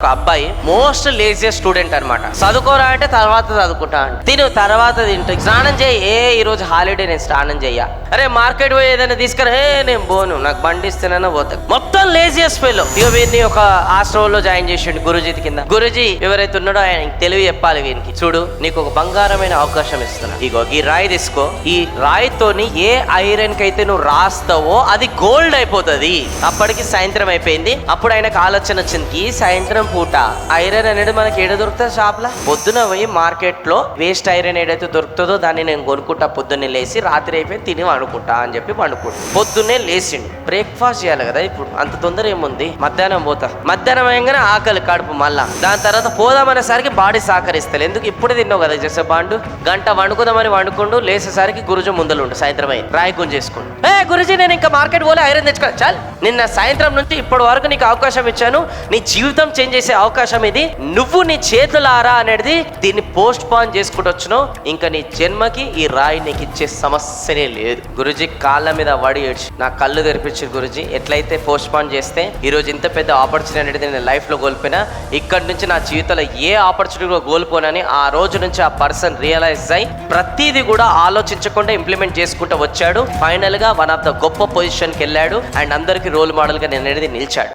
ఒక అబ్బాయి most laziest student అనమాట. చదువుకోరా అంటే తర్వాత చదువుకుంటా అంటే తర్వాత తింటూ స్నానం చేయి, ఈ రోజు హాలిడే నేను స్నానం చెయ్య, అరే మార్కెట్ పోయి ఏదైనా తీసుకురా, నేను పోను, నాకు బండి ఇస్తేనైనా పోతా. మొత్తం లేజియస్ట్ ఫెలో. ఇక వీరిని ఒక ఆశ్రమంలో జాయిన్ చేసిండు గురుజీ కింద. గురుజీ ఎవరైతే ఉన్నాడో ఆయన తెలివి చెప్పాలి వీరికి, చూడు నీకు ఒక బంగారమైన అవకాశం ఇస్తున్నా, ఇగో ఈ రాయి తీసుకో, ఈ రాయితోని ఏ ఐరన్ కి అయితే నువ్వు రాస్తావో అది గోల్డ్ అయిపోతుంది. అప్పటికి సాయంత్రం అయిపోయింది. అప్పుడు ఆయనకు ఆలోచన వచ్చింది, ఈ సాయంత్రం పూట ఐరన్ అనేది మనకి ఏడ దొరుకుతుంది షాప్ లా, పొద్దున పోయి మార్కెట్ లో వేస్ట్ ఐరన్ ఏదైతే దొరుకుతుందో దాన్ని నేను కొనుక్కుంటా, పొద్దున్నే లేచి రాత్రి అయిపోయి తిని వండుకుంటా అని చెప్పి వండుకుంటా. పొద్దున్నే లేచిండు, బ్రేక్ఫాస్ట్ చేయాలి కదా, ఇప్పుడు అంత తొందర ఏముంది, మధ్యాహ్నం పోతా, మధ్యాహ్నం అయ్యంగానే ఆకలి కడుపు మళ్ళా, దాని తర్వాత పోదామనేసరికి బాడీ సహకరిస్తలేదు, ఎందుకు ఇప్పుడే తిన్నావు కదా చేసే బాండు, గంట వండుకుందామని వండుకుంటూ లేచేసరికి గురుజు ముందలుండు, సాయంత్రం అయ్యి రాయి గుంజేసుకోండు, గురుజీ నేను ఇంకా మార్కెట్ పోలే, ఐరన్ తెచ్చుకో, చాలు నిన్న సాయంత్రం నుంచి ఇప్పటి వరకు నీకు అవకాశం ఇచ్చాను, నీ జీవితం చేంజ్ చేసే అవకాశం ఇది, నువ్వు నీ చేతులారా అనేది దీన్ని పోస్ట్ పోన్ చేసుకుంటూ వచ్చినావు, ఇంకా నీ జన్మకి ఈ రాయి నీకు ఇచ్చే సమస్యనే లేదు. గురుజీ కాళ్ళ మీద వడి ఏడ్చి నా కళ్ళు తెరిపించారు, గురుజీ ఎట్లయితే పోస్ట్ పోన్ చేస్తే ఈ రోజు ఇంత పెద్ద ఆపర్చునిటీ అనేది నేను లైఫ్ లో కోల్పోయినా, ఇక్కడి నుంచి నా జీవితంలో ఏ ఆపర్చునిటీ కోల్పోనని ఆ రోజు నుంచి ఆ పర్సన్ రియలైజ్ అయ్యి ప్రతిదీ కూడా ఆలోచించకుండా ఇంప్లిమెంట్ చేసుకుంటూ వచ్చాడు. ఫైనల్ గా వన్ ఆఫ్ ద గొప్ప పొజిషన్ కి వెళ్ళాడు అండ్ అందరికి రోల్ మోడల్ గా నేను అనేది నిలిచాడు.